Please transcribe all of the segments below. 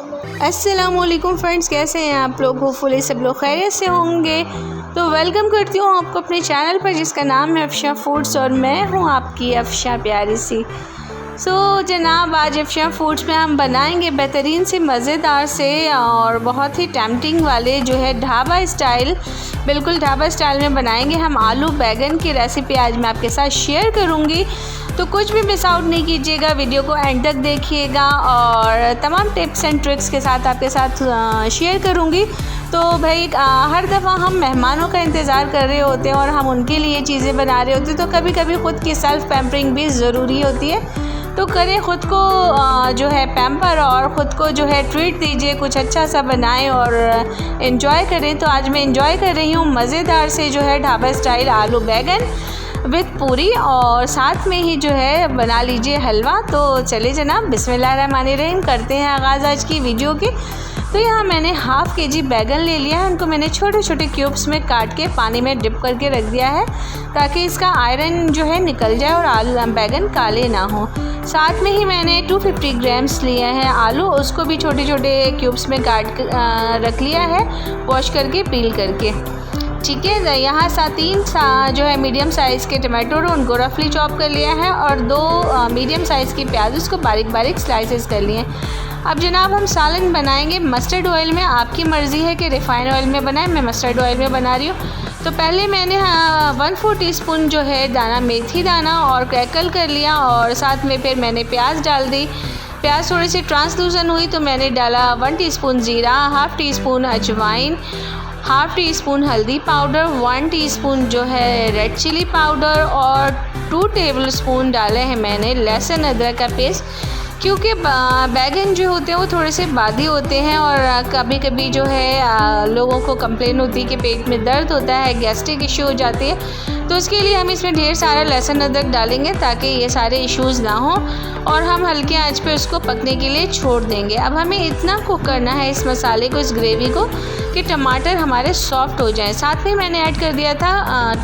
अस्सलामुअलैकुम फ्रेंड्स, कैसे हैं आप लोग? होपफुली सब लोग खैरियत से होंगे। तो वेलकम करती हूँ आपको अपने चैनल पर जिसका नाम है अफशा फूड्स और मैं हूँ आपकी अफशा प्यारी सी। जनाब, आज अफशा फूड्स में हम बनाएंगे बेहतरीन से मज़ेदार से और बहुत ही टेम्पटिंग वाले जो है ढाबा स्टाइल, बिल्कुल ढाबा स्टाइल में बनाएंगे हम आलू बैगन की रेसिपी आज मैं आपके साथ शेयर करूँगी। तो कुछ भी मिस आउट नहीं कीजिएगा, वीडियो को एंड तक देखिएगा और तमाम टिप्स एंड ट्रिक्स के साथ आपके साथ शेयर करूँगी। तो भाई हर दफ़ा हम मेहमानों का इंतज़ार कर रहे होते हैं और हम उनके लिए चीज़ें बना रहे होते हैं, तो कभी कभी ख़ुद की सेल्फ़ पैम्परिंग भी ज़रूरी होती है। तो करें ख़ुद को जो है पैम्पर और ख़ुद को जो है ट्रीट दीजिए, कुछ अच्छा सा बनाएं और इन्जॉय करें। तो आज मैं इन्जॉय कर रही हूँ मज़ेदार से जो है ढाबा स्टाइल आलू बैगन विथ पूरी और साथ में ही जो है बना लीजिए हलवा। तो चले जनाब, बिस्मिल्लाहिर्रहमानिर्रहीम, करते हैं आगाज़ आज की वीडियो के। तो यहाँ मैंने हाफ़ के जी बैगन ले लिया है, उनको मैंने छोटे छोटे क्यूब्स में काट के पानी में डिप करके रख दिया है ताकि इसका आयरन जो है निकल जाए और आलू बैगन काले ना हो। साथ में ही मैंने 250 ग्राम्स लिए हैं आलू, उसको भी छोटे छोटे क्यूब्स में काट रख लिया है, वॉश करके पील करके। ठीक है, यहाँ तीन जो है मीडियम साइज़ के टमाटो उनको रफली चॉप कर लिया है और 2 मीडियम साइज़ की प्याज उसको बारीक बारीक स्लाइसेस कर लिए। अब जनाब हम सालन बनाएंगे मस्टर्ड ऑयल में। आपकी मर्ज़ी है कि रिफ़ाइन ऑयल में बनाएं, मैं मस्टर्ड ऑयल में बना रही हूँ। तो पहले मैंने 1/4 टीस्पून जो है दाना मेथी दाना और क्रैकल कर लिया और साथ में फिर मैंने प्याज डाल दी। प्याज थोड़ी सी ट्रांसलूसन हुई तो मैंने डाला 1 टीस्पून ज़ीरा, 1/2 टीस्पून अजवाइन, 1/2 टीस्पून हल्दी पाउडर, 1 टीस्पून जो है रेड चिली पाउडर और 2 टेबलस्पून डाले हैं मैंने लहसुन अदरक का पेस्ट। क्योंकि बैगन जो होते हैं वो थोड़े से बादी होते हैं और कभी कभी जो है लोगों को कंप्लेन होती है कि पेट में दर्द होता है, गैस्ट्रिक इशू हो जाती है। तो उसके लिए हम इसमें ढेर सारा लहसुन अदरक डालेंगे ताकि ये सारे इश्यूज़ ना हों और हम हल्के आंच पे उसको पकने के लिए छोड़ देंगे। अब हमें इतना कुक करना है इस मसाले को, इस ग्रेवी को, कि टमाटर हमारे सॉफ्ट हो जाएं। साथ में मैंने ऐड कर दिया था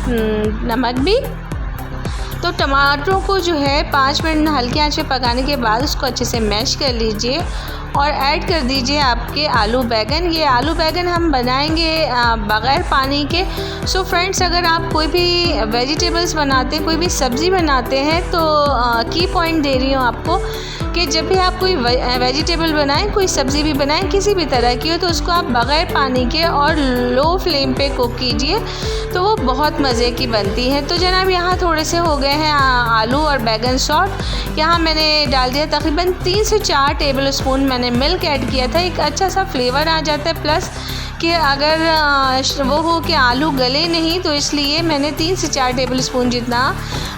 नमक भी। तो टमाटरों को जो है 5 मिनट हल्के आंच पे पकाने के बाद उसको अच्छे से मैश कर लीजिए और ऐड कर दीजिए आपके आलू बैगन। ये आलू बैगन हम बनाएंगे बग़ैर पानी के। सो फ्रेंड्स, अगर आप कोई भी वेजिटेबल्स बनाते हैं, कोई भी सब्ज़ी बनाते हैं, तो की पॉइंट दे रही हूँ आपको कि जब भी आप कोई वेजिटेबल बनाएं, कोई सब्ज़ी भी बनाएं, किसी भी तरह की हो, तो उसको आप बग़ैर पानी के और लो फ्लेम पे कुक कीजिए, तो वो बहुत मज़े की बनती है। तो जनाब यहाँ थोड़े से हो गए हैं आलू और बैगन सॉफ्ट। यहाँ मैंने डाल दिया तकरीबन 3 से 4 टेबलस्पून मैंने मिल्क ऐड किया था। एक अच्छा सा फ्लेवर आ जाता है, प्लस कि अगर वो हो कि आलू गले नहीं, तो इसलिए मैंने 3 से 4 टेबलस्पून जितना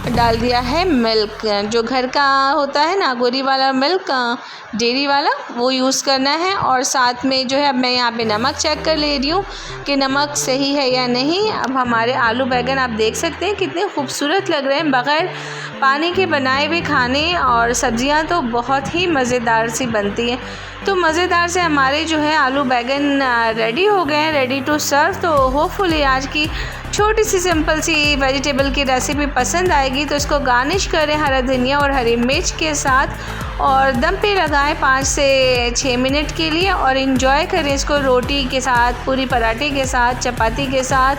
डाल दिया है मिल्क। जो घर का होता है ना, गोरी वाला मिल्क, डेयरी वाला, वो यूज़ करना है। और साथ में जो है अब मैं यहाँ पे नमक चेक कर ले रही हूँ कि नमक सही है या नहीं। अब हमारे आलू बैगन आप देख सकते हैं कितने खूबसूरत लग रहे हैं बग़ैर पानी के बनाए हुए खाने, और सब्ज़ियाँ तो बहुत ही मज़ेदार सी बनती हैं। तो मज़ेदार से हमारे जो है आलू बैगन रेडी हो गए हैं, रेडी टू सर्व। तो होपफुली आज की छोटी सी सिंपल सी वेजिटेबल की रेसिपी पसंद आएगी। तो इसको गार्निश करें हरा धनिया और हरी मिर्च के साथ और दम पे लगाएं 5 से 6 मिनट के लिए और इन्जॉय करें इसको रोटी के साथ, पूरी पराठे के साथ, चपाती के साथ।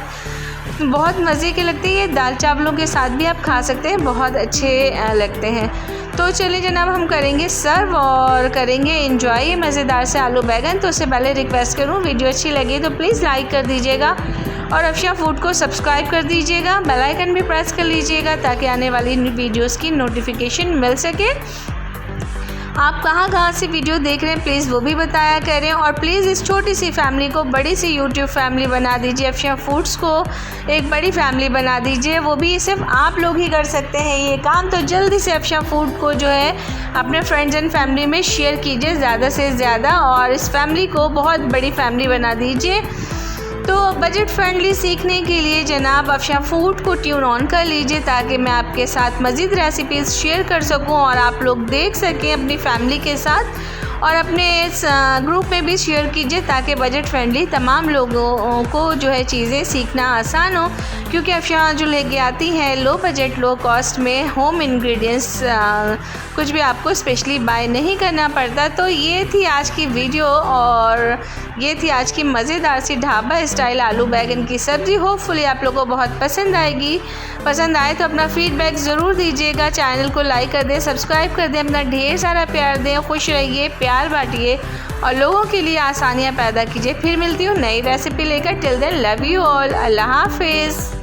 बहुत मज़े के लगते हैं। ये दाल चावलों के साथ भी आप खा सकते हैं, बहुत अच्छे लगते हैं। तो चलिए जनाब, हम करेंगे सर्व और करेंगे एंजॉय ये मज़ेदार से आलू बैगन। तो उससे पहले रिक्वेस्ट करूँ, वीडियो अच्छी लगी तो प्लीज़ लाइक कर दीजिएगा और अफशा फूड को सब्सक्राइब कर दीजिएगा, बेल आइकन भी प्रेस कर लीजिएगा ताकि आने वाली वीडियोस की नोटिफिकेशन मिल सके। आप कहाँ से वीडियो देख रहे हैं प्लीज़ वो भी बताया करें और प्लीज़ इस छोटी सी फैमिली को बड़ी सी यूट्यूब फैमिली बना दीजिए। अफशा फूड्स को एक बड़ी फैमिली बना दीजिए, वो भी सिर्फ आप लोग ही कर सकते हैं ये काम। तो जल्दी से अफशा फूड को जो है अपने फ्रेंड्स एंड फैमिली में शेयर कीजिए ज़्यादा से ज़्यादा और इस फैमिली को बहुत बड़ी फैमिली बना दीजिए। तो बजट फ्रेंडली सीखने के लिए जनाब अफशा फूड को ट्यून ऑन कर लीजिए ताकि मैं आपके साथ मज़ीद रेसिपीज़ शेयर कर सकूं और आप लोग देख सकें अपनी फैमिली के साथ और अपने इस ग्रुप में भी शेयर कीजिए ताकि बजट फ्रेंडली तमाम लोगों को जो है चीज़ें सीखना आसान हो, क्योंकि अफशां जो लेके आती हैं लो बजट लो कॉस्ट में होम इंग्रेडिएंट्स, कुछ भी आपको स्पेशली बाय नहीं करना पड़ता। तो ये थी आज की वीडियो और ये थी आज की मज़ेदार सी ढाबा स्टाइल आलू बैगन की सब्ज़ी। होपफुली आप लोगों को बहुत पसंद आएगी। पसंद आए तो अपना फीडबैक ज़रूर दीजिएगा। चैनल को लाइक कर दें, सब्सक्राइब कर दें, अपना ढेर सारा प्यार दें, खुश रहिए, प्यार बांटिए और लोगों के लिए आसानियाँ पैदा कीजिए। फिर मिलती हूँ नई रेसिपी लेकर। Till then love you all. अल्लाह हाफिज़।